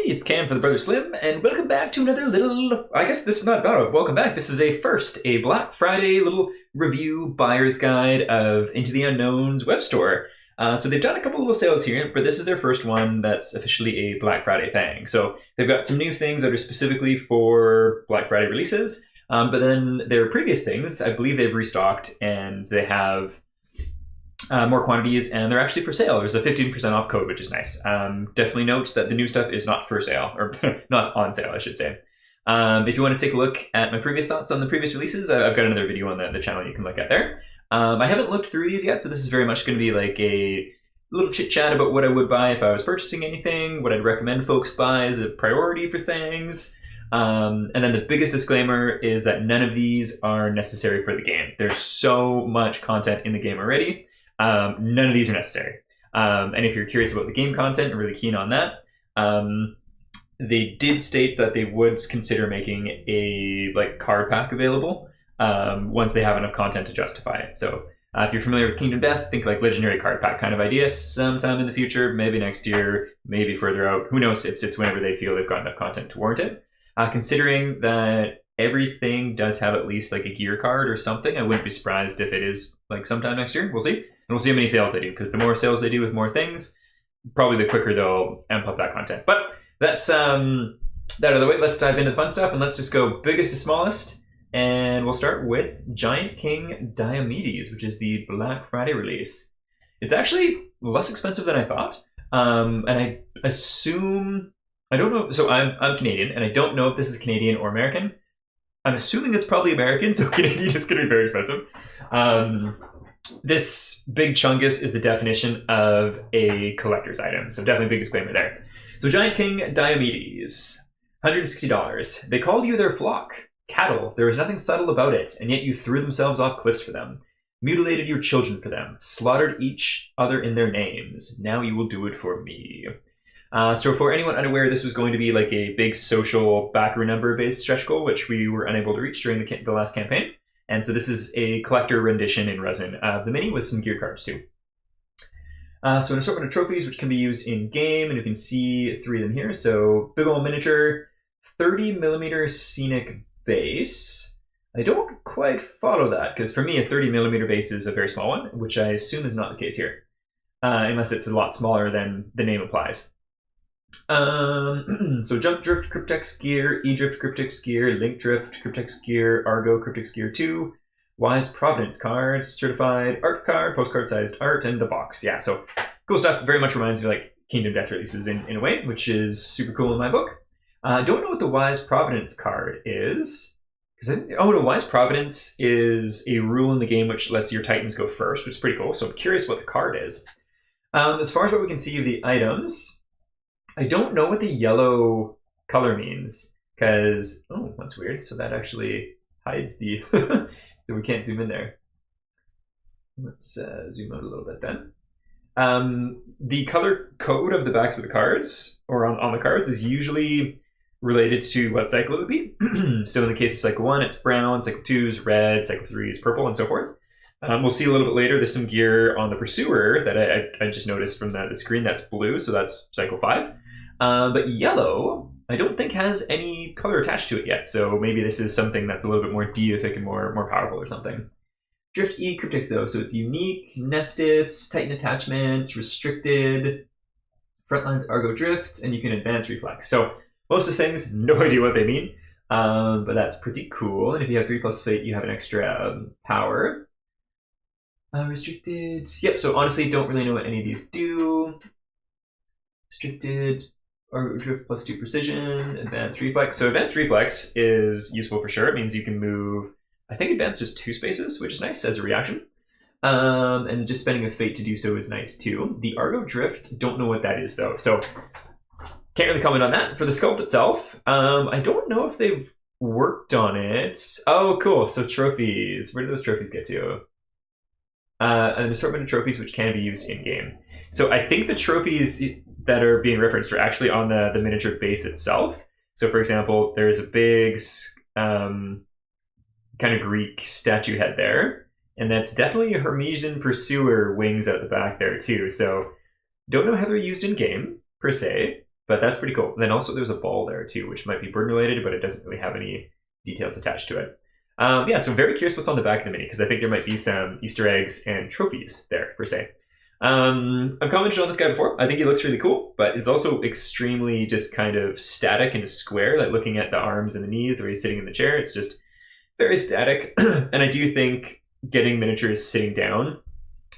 it's Cam from the Brother Slim, and welcome back to another little, I guess this is not about a welcome back, this is a Black Friday little review buyer's guide of Into the Unknown's web store. So they've done a couple little sales here, but this is their first one that's officially a Black Friday thing. So they've got some new things that are specifically for Black Friday releases, but then their previous things, I believe they've restocked and they have more quantities, and they're actually for sale. There's a 15% off code, which is nice. Definitely notes that the new stuff is not for sale, or not on sale, I should say. If you want to take a look at my previous thoughts on the previous releases, I've got another video on the channel you can look at there. I haven't looked through these yet, so this is very much going to be like a little chit chat about what I would buy if I was purchasing anything, what I'd recommend folks buy as a priority for things. And then the biggest disclaimer is that none of these are necessary for the game. There's so much content in the game already. None of these are necessary. And if you're curious about the game content and really keen on that, they did state that they would consider making a card pack available once they have enough content to justify it. So if you're familiar with Kingdom Death, think like legendary card pack kind of idea sometime in the future, maybe next year, maybe further out. Who knows? It's whenever they feel they've got enough content to warrant it. Considering that everything does have at least like a gear card or something, I wouldn't be surprised if it is like sometime next year. We'll see. And we'll see how many sales they do, because the more sales they do with more things, probably the quicker they'll amp up that content. But that's that out of the way. Let's dive into the fun stuff, and let's just go biggest to smallest. And we'll start with Giant King Diomedes, which is the Black Friday release. It's actually less expensive than I thought. And I assume, I don't know, so I'm Canadian, and I don't know if this is Canadian or American. I'm assuming it's probably American, so Canadian is going to be very expensive. This big chungus is the definition of a collector's item, so definitely big disclaimer there. So Giant King Diomedes, $160. They called you their flock, cattle. There was nothing subtle about it, and yet you threw themselves off cliffs for them, mutilated your children for them, slaughtered each other in their names. Now you will do it for me. So for anyone unaware, this was going to be like a big social backer number based stretch goal, which we were unable to reach during the last campaign. And so this is a collector rendition in resin of the mini with some gear cards too. So an assortment of trophies, which can be used in game, and you can see 3 of them here. So big old miniature, 30mm scenic base. I don't quite follow that, because for me a 30mm base is a very small one, which I assume is not the case here, unless it's a lot smaller than the name implies. So Jump Drift Cryptex Gear, E-Drift Cryptex Gear, Link Drift Cryptex Gear, Argo Cryptex Gear 2, Wise Providence cards, certified art card, postcard sized art, and the box. Yeah, so cool stuff. Very much reminds me of like Kingdom Death releases in a way, which is super cool in my book. I don't know what the Wise Providence card is. Wise Providence is a rule in the game which lets your Titans go first, which is pretty cool. So I'm curious what the card is. As far as what we can see of the items, I don't know what the yellow color means, because, oh, that's weird. So that actually hides the, so we can't zoom in there. Let's zoom out a little bit then. The color code of the backs of the cards, or on the cards, is usually related to what cycle it would be. So in the case of cycle 1, it's brown, cycle 2 is red, cycle 3 is purple, and so forth. We'll see a little bit later, there's some gear on the Pursuer that I just noticed from the screen that's blue, so that's cycle 5. But yellow, I don't think has any color attached to it yet, so maybe this is something that's a little bit more deific and more powerful or something. Drift E Cryptex though, so it's unique, Nestus, Titan attachments, restricted, Frontlines Argo Drift, and you can advance reflex. So most of the things, no idea what they mean, but that's pretty cool. And if you have 3+ fate, you have an extra power. Restricted, yep, so honestly don't really know what any of these do. Restricted, Argo Drift +2 precision, advanced reflex. So advanced reflex is useful for sure. It means you can move, I think advanced is 2 spaces, which is nice as a reaction. And just spending a fate to do so is nice too. The Argo Drift, don't know what that is though, so can't really comment on that. For the sculpt itself, I don't know if they've worked on it. Oh, cool, so trophies. Where do those trophies get to? An assortment of trophies which can be used in-game. So I think the trophies that are being referenced are actually on the miniature base itself. So for example, there's a big kind of Greek statue head there, and that's definitely a Hermesian Pursuer wings at the back there too. So don't know how they're used in-game, per se, But that's pretty cool. And then also there's a ball there too, which might be burden related, but it doesn't really have any details attached to it. Yeah, so I'm very curious what's on the back of the mini, because I think there might be some Easter eggs and trophies there, per se. I've commented on this guy before. I think he looks really cool, but it's also extremely just kind of static and square, like looking at the arms and the knees, the way he's sitting in the chair. It's just very static. And I do think getting miniatures sitting down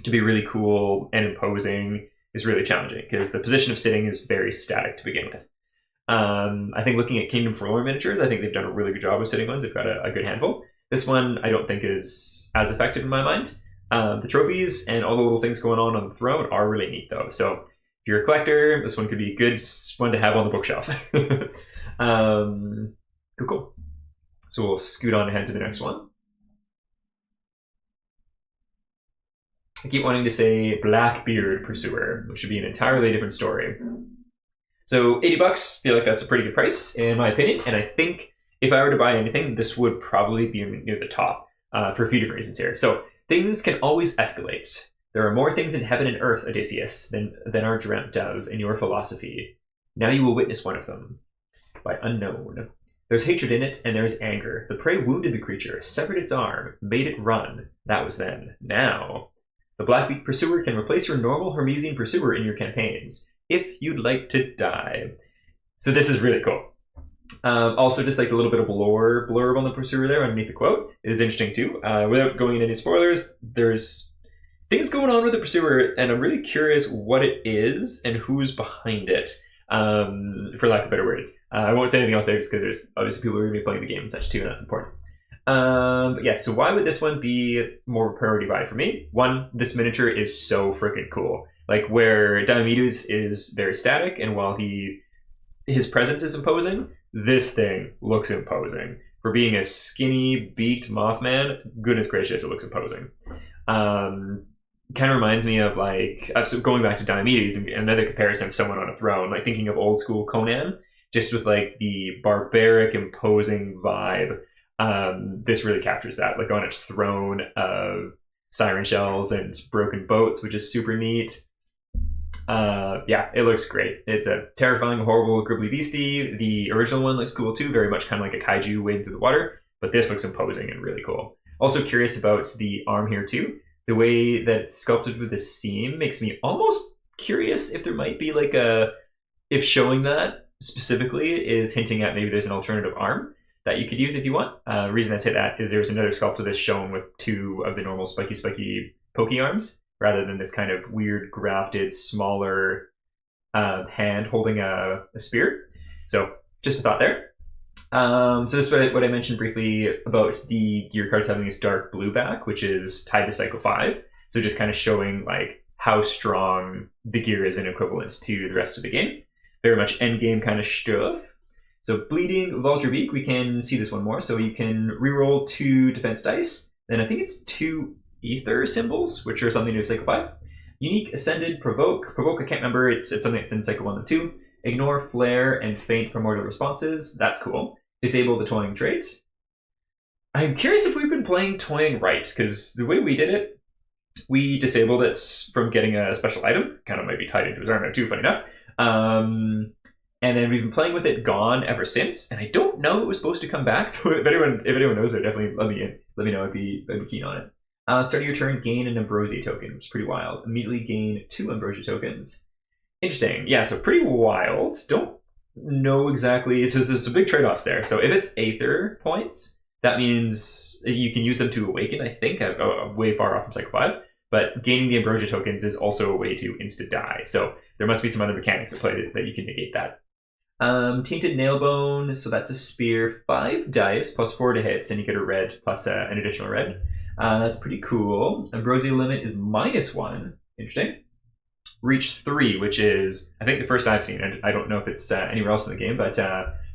to be really cool and imposing is really challenging, because the position of sitting is very static to begin with. I think looking at Kingdom Forlorn miniatures, I think they've done a really good job with sitting ones. They've got a good handful. This one I don't think is as effective in my mind. The trophies and all the little things going on the throne are really neat though. So if you're a collector, this one could be a good one to have on the bookshelf. Cool. So we'll scoot on ahead to the next one. I keep wanting to say Blackbeard Pursuer, which should be an entirely different story. So $80, feel like that's a pretty good price in my opinion. And I think if I were to buy anything, this would probably be near the top for a few different reasons here. So things can always escalate. There are more things in heaven and earth, Odysseus, than are dreamt of in your philosophy. Now you will witness one of them. By unknown. There's hatred in it, and there's anger. The prey wounded the creature, severed its arm, made it run. That was then. Now, the Blackbeard Pursuer can replace your normal Hermesian Pursuer in your campaigns, if you'd like to die. So this is really cool. Also, just like a little bit of blurb on the Pursuer there underneath the quote is interesting too. Without going into any spoilers, there's things going on with the Pursuer, and I'm really curious what it is and who's behind it, for lack of better words. I won't say anything else there just because there's obviously people who are going to be playing the game and such too, and that's important. But yeah, so why would this one be more of a priority buy for me? One, this miniature is so freaking cool. Like, where Diomedes is very static, and while his presence is imposing, this thing looks imposing. For being a skinny, beaked Mothman, goodness gracious, it looks imposing. Kind of reminds me of, like, going back to Diomedes, and another comparison of someone on a throne, like thinking of old school Conan, just with like the barbaric, imposing vibe. This really captures that, like on its throne of siren shells and broken boats, which is super neat. Yeah, it looks great. It's a terrifying, horrible, gribbly beastie. The original one looks cool too, very much kind of like a kaiju wading through the water, but this looks imposing and really cool. Also curious about the arm here too. The way that it's sculpted with the seam makes me almost curious if there might be like if showing that specifically is hinting at maybe there's an alternative arm that you could use if you want. The reason I say that is there's another sculpt that's shown with two of the normal spiky pokey arms, rather than this kind of weird grafted, smaller hand holding a spear. So just a thought there. So this is what I mentioned briefly about the gear cards having this dark blue back, which is tied to Cycle 5. So just kind of showing like how strong the gear is in equivalence to the rest of the game. Very much end game kind of stuff. So Bleeding Vulture Beak, we can see this one more. So you can reroll 2 defense dice. Then I think it's 2 ether symbols, which are something to Cycle 5. Unique, Ascended, Provoke. Provoke, I can't remember. It's something that's in Cycle 1 and 2. Ignore, Flare, and Faint primordial responses. That's cool. Disable the Toying trait. I'm curious if we've been playing Toying right, because the way we did it, we disabled it from getting a special item. Kind of might be tied into his armor too, funny enough. And then we've been playing with it gone ever since, and I don't know it was supposed to come back. So if anyone knows it, definitely let me know. I'd be keen on it. Start of your turn, gain an Ambrosia token, which is pretty wild. Immediately gain 2 Ambrosia tokens. Interesting. Yeah, so pretty wild. Don't know exactly. So there's some big trade-offs there. So if it's Aether points, that means you can use them to awaken, I think, way far off from Cycle 5. But gaining the Ambrosia tokens is also a way to insta-die. So there must be some other mechanics at play that you can negate that. Tainted Nailbone, so that's a spear. 5 dice plus 4 to hits, and you get a red plus an additional red. That's pretty cool. Ambrosia limit is -1. Interesting. Reach 3, which is, I think, the first I've seen. I don't know if it's anywhere else in the game, but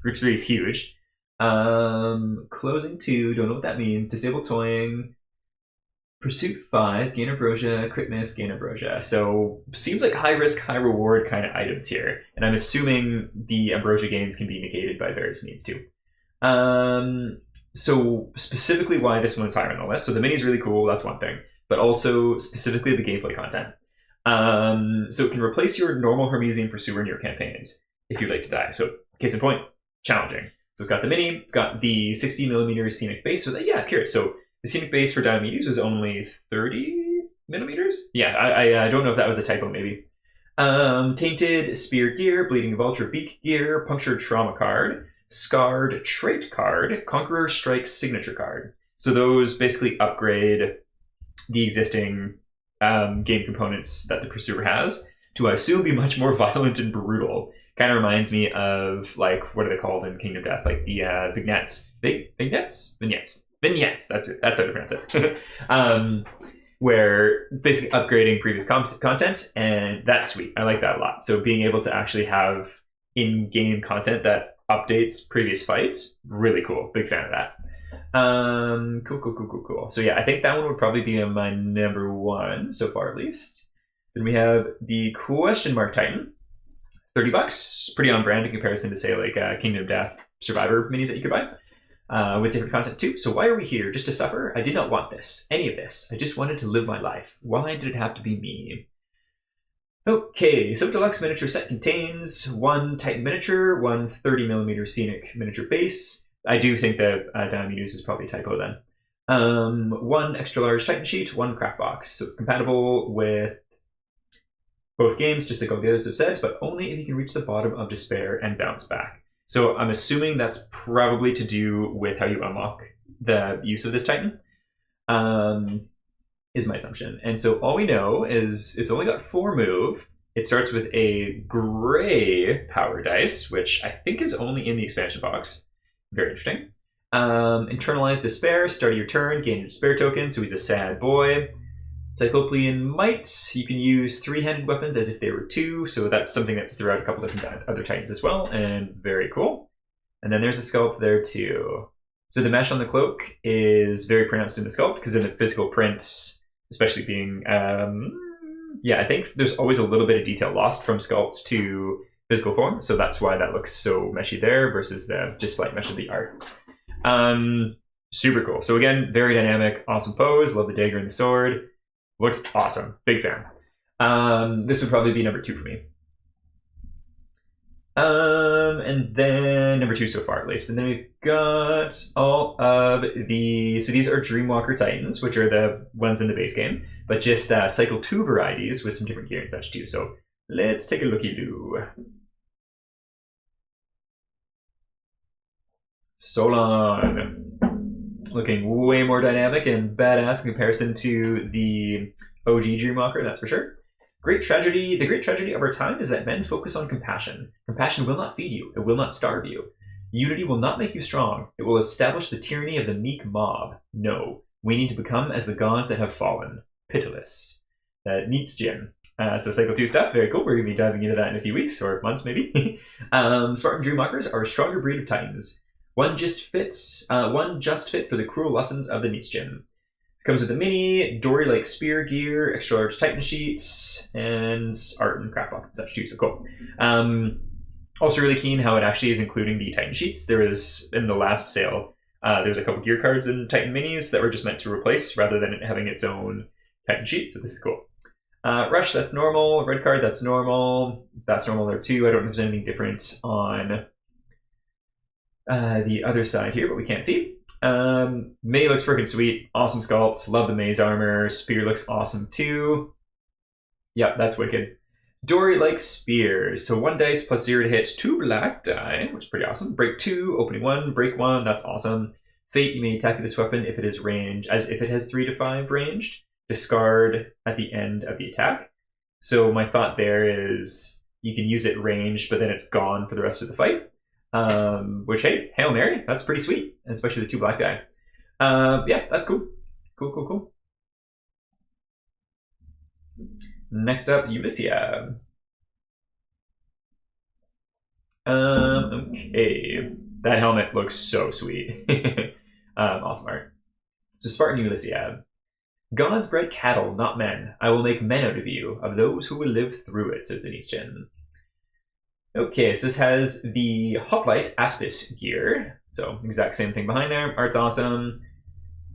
Reach 3 is huge. Closing 2, don't know what that means. Disable Toying. Pursuit 5, gain Ambrosia, crit miss, gain Ambrosia. So seems like high risk, high reward kind of items here. And I'm assuming the Ambrosia gains can be negated by various means too. So specifically why this one is higher on the list. So the mini is really cool, that's one thing. But also specifically the gameplay content. So it can replace your normal Hermesian Pursuer in your campaigns. if you'd like to die. So case in point, challenging. So it's got the mini, it's got the 60mm scenic base. So that, yeah, curious. So the scenic base for Diomedes was only 30mm? Yeah, I don't know if that was a typo, maybe. Tainted Spear Gear, Bleeding Vulture Beak Gear, Punctured Trauma card, Scarred Trait card, Conqueror Strike Signature card. So those basically upgrade the existing game components that the Pursuer has to, I assume, be much more violent and brutal. Kind of reminds me of, like, what are they called in Kingdom Death? Like the vignettes. Vignettes? Vignettes. That's it. That's how to pronounce it. Where basically upgrading previous content, and that's sweet. I like that a lot. So being able to actually have in-game content that updates previous fights, really cool. Big fan of that. Cool. So yeah, I think that one would probably be my number one so far, at least. Then we have the Question Mark Titan. $30, pretty on brand in comparison to, say, like Kingdom of Death Survivor minis that you could buy, with different content too. So why are we here? Just to suffer? I did not want this, any of this. I just wanted to live my life. Why did it have to be me? Okay, so deluxe miniature set contains one Titan miniature, one 30mm scenic miniature base. I do think that Diomedes is probably a typo then. One extra large Titan sheet, one craft box. So it's compatible with both games, just like all the others have said, but only if you can reach the bottom of despair and bounce back. So I'm assuming that's probably to do with how you unlock the use of this Titan, is my assumption. And so all we know is it's only got 4 move. It starts with a gray power dice, which I think is only in the expansion box. Very interesting. Internalized despair, start of your turn, gain a despair token, so he's a sad boy. Cyclopean Might, you can use 3-handed weapons as if they were 2, so that's something that's throughout a couple different other Titans as well, and very cool. And then there's a sculpt there too. So the mesh on the cloak is very pronounced in the sculpt, because in the physical prints, especially being, yeah, I think there's always a little bit of detail lost from sculpt to physical form, so that's why that looks so meshy there versus the just slight mesh of the art. Super cool. So again, very dynamic, awesome pose, love the dagger and the sword. Looks awesome. Big fan. This would probably be number 2 for me. And then number 2 so far, at least. And then we've got all of the... So these are Dreamwalker Titans, which are the ones in the base game, but just Cycle 2 varieties with some different gear and such too. So let's take a looky-loo. Solon. Looking way more dynamic and badass in comparison to the OG Dreamwalker, that's for sure. Great tragedy. The great tragedy of our time is that men focus on compassion. Compassion will not feed you. It will not starve you. Unity will not make you strong. It will establish the tyranny of the meek mob. No, we need to become as the gods that have fallen. Pitiless. Nietzsche. So Cycle 2 stuff, very cool. We're going to be diving into that in a few weeks or months maybe. Spartan Dreamwalkers are a stronger breed of Titans. One just fit for the cruel lessons of the Nietzsche. Comes with a mini, Dory-like spear gear, extra large Titan sheets, and art and craft box and such too, so cool. Also really keen how it actually is including the Titan sheets. There was, in the last sale, there was a couple gear cards in Titan minis that were just meant to replace rather than it having its own Titan sheet, so this is cool. Rush, that's normal. Red card, that's normal. That's normal there too. I don't know if there's anything different on the other side here, but we can't see. Mini looks freaking sweet. Awesome sculpt. Love the maze armor. Spear looks awesome too. Yep, that's wicked. Dory-like spears. So 1 dice plus 0 to hit, 2 black die, which is pretty awesome. Break 2, opening 1, break 1. That's awesome. Fate, you may attack with this weapon if it is ranged, as if it has 3 to 5 ranged. Discard at the end of the attack. So my thought there is you can use it ranged, but then it's gone for the rest of the fight. Which, hey, Hail Mary, that's pretty sweet, especially the 2 black die. Yeah, that's cool. Cool. Next up, Ulyssia. Okay. That helmet looks so sweet. Awesome art. So Spartan Ulyssia. Gods bred cattle, not men. I will make men out of you, of those who will live through it, says the Nietzsche. Okay, so this has the Hoplite Aspis gear. So exact same thing behind there. Art's awesome.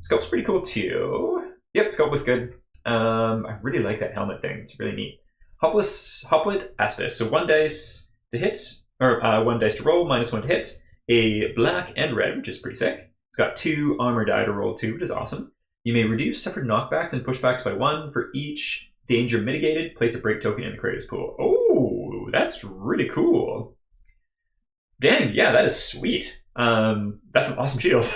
Sculpt's pretty cool too. Yep, sculpt was good. I really like that helmet thing. It's really neat. Hoplite Aspis. So 1 dice to hit, or 1 dice to roll, -1 to hit, a black and red, which is pretty sick. It's got 2 armor die to roll 2, which is awesome. You may reduce suffered knockbacks and pushbacks by 1 for each danger mitigated. Place a break token in the creator's pool. Oh, that's really cool. Dang, yeah, that is sweet. That's an awesome shield.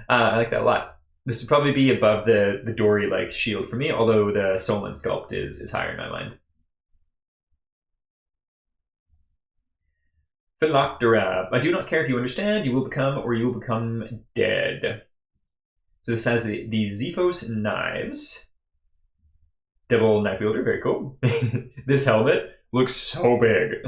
I like that a lot. This would probably be above the Dory-like shield for me, although the Solon sculpt is higher in my mind. Philoctera. I do not care if you understand, you will become or you will become dead. So this has the Zephos knives. Double knife wielder, very cool. This helmet looks so big.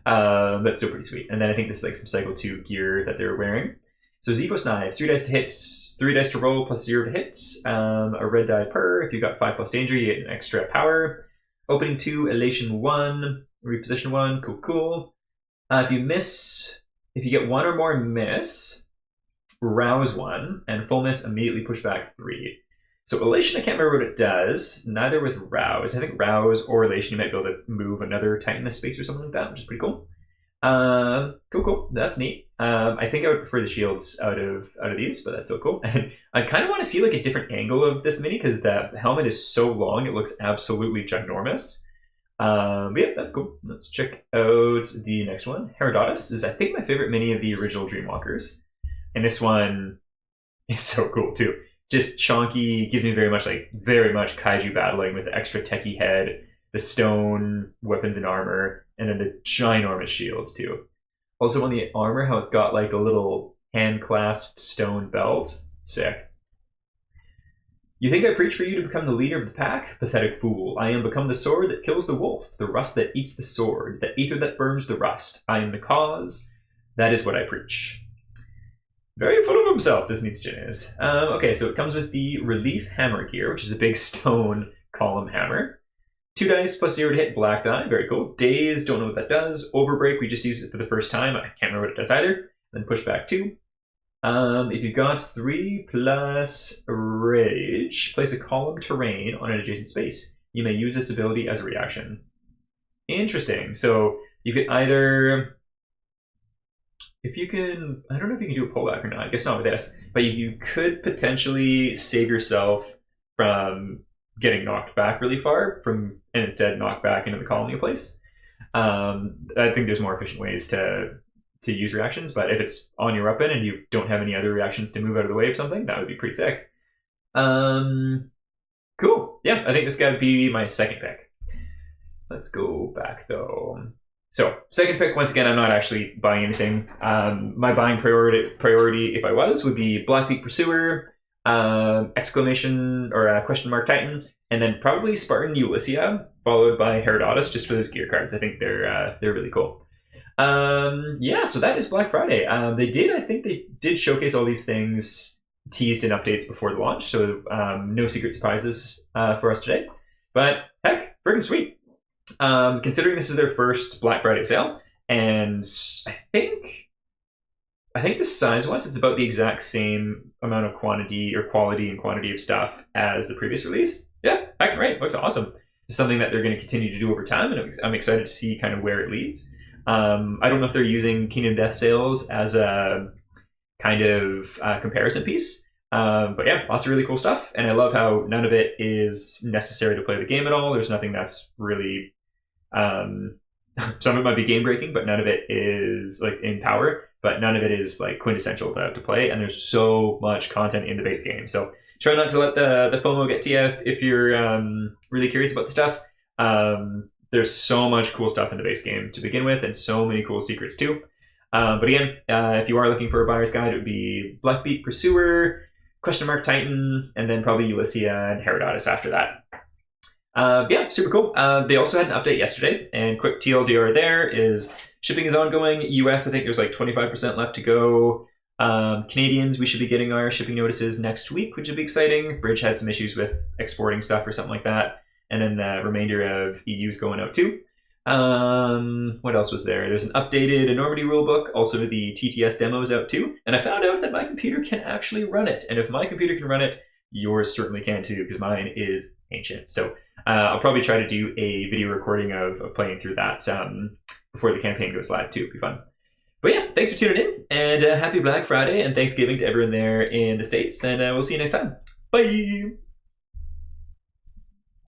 That's so pretty sweet. And then I think this is like some Cycle 2 gear that they're wearing. So Zephos knives, 3 dice to hits, 3 dice to roll, plus 0 to hits. A red die per. If you've got 5+ danger, you get an extra power. Opening 2, elation 1, reposition 1, cool. If you miss, if you get 1 or more miss, rouse 1, and full miss, immediately push back 3. So elation, I can't remember what it does. Neither with rouse. I think rouse or elation, you might be able to move another Titan in a space or something like that, which is pretty cool. Cool. That's neat. I think I would prefer the shields out of these, but that's so cool. And I kind of want to see like a different angle of this mini because the helmet is so long, it looks absolutely ginormous. But yeah, that's cool. Let's check out the next one. Herodotus is, I think, my favorite mini of the original Dreamwalkers. And this one is so cool too. Just chonky, gives me very much kaiju battling with the extra techie head, the stone weapons and armor, and then the ginormous shields too. Also on the armor, how it's got like a little hand-clasped stone belt. Sick. You think I preach for you to become the leader of the pack? Pathetic fool. I am become the sword that kills the wolf, the rust that eats the sword, the ether that burns the rust. I am the cause. That is what I preach. Very full of himself, this Nietzschean is. Okay, so it comes with the relief hammer here, which is a big stone column hammer. 2 dice plus 0 to hit, black die, very cool. Daze, don't know what that does. Overbreak, we just used it for the first time. I can't remember what it does either. Then push back 2. If you've got 3 plus rage, place a column terrain on an adjacent space. You may use this ability as a reaction. Interesting. So you could either, if you can, I don't know if you can do a pullback or not. I guess not with this, but you could potentially save yourself from getting knocked back really far and instead knock back into the column you place. I think there's more efficient ways to use reactions, but if it's on your weapon and you don't have any other reactions to move out of the way of something, that would be pretty sick. Cool. Yeah, I think this guy would be my second pick. Let's go back though. So second pick, once again, I'm not actually buying anything. My buying priority, if I was, would be Blackbeak Pursuer, exclamation or question mark Titan, and then probably Spartan Ulyssia, followed by Herodotus, just for those gear cards. I think they're really cool. Yeah, so that is Black Friday. I think they did showcase all these things teased in updates before the launch, so no secret surprises for us today. But heck, freaking sweet. Considering this is their first Black Friday sale, and I think the size-wise, it's about the exact same amount of quality and quantity of stuff as the previous release. Yeah, heck, right, looks awesome. It's something that they're going to continue to do over time, and I'm excited to see kind of where it leads. I don't know if they're using Kingdom Death sales as a kind of comparison piece. But yeah, lots of really cool stuff. And I love how none of it is necessary to play the game at all. There's nothing that's really... some of it might be game breaking, but none of it is like in power. But none of it is like quintessential to play. And there's so much content in the base game. So try not to let the FOMO get to you if you're really curious about the stuff. There's so much cool stuff in the base game to begin with, and so many cool secrets too. But again, if you are looking for a buyer's guide, it would be Blackbeak Pursuer, question mark Titan, and then probably Ulyssia and Herodotus after that. Yeah, super cool. They also had an update yesterday, and quick TLDR there is shipping is ongoing. US, I think there's like 25% left to go. Canadians, we should be getting our shipping notices next week, which would be exciting. Bridge had some issues with exporting stuff or something like that. And then the remainder of EU's going out too. What else was there? There's an updated enormity rulebook. Also the TTS demo is out too. And I found out that my computer can actually run it. And if my computer can run it, yours certainly can too, because mine is ancient. So I'll probably try to do a video recording of playing through that before the campaign goes live too. It'd be fun. But yeah, thanks for tuning in, and happy Black Friday and Thanksgiving to everyone there in the States, and we'll see you next time. Bye!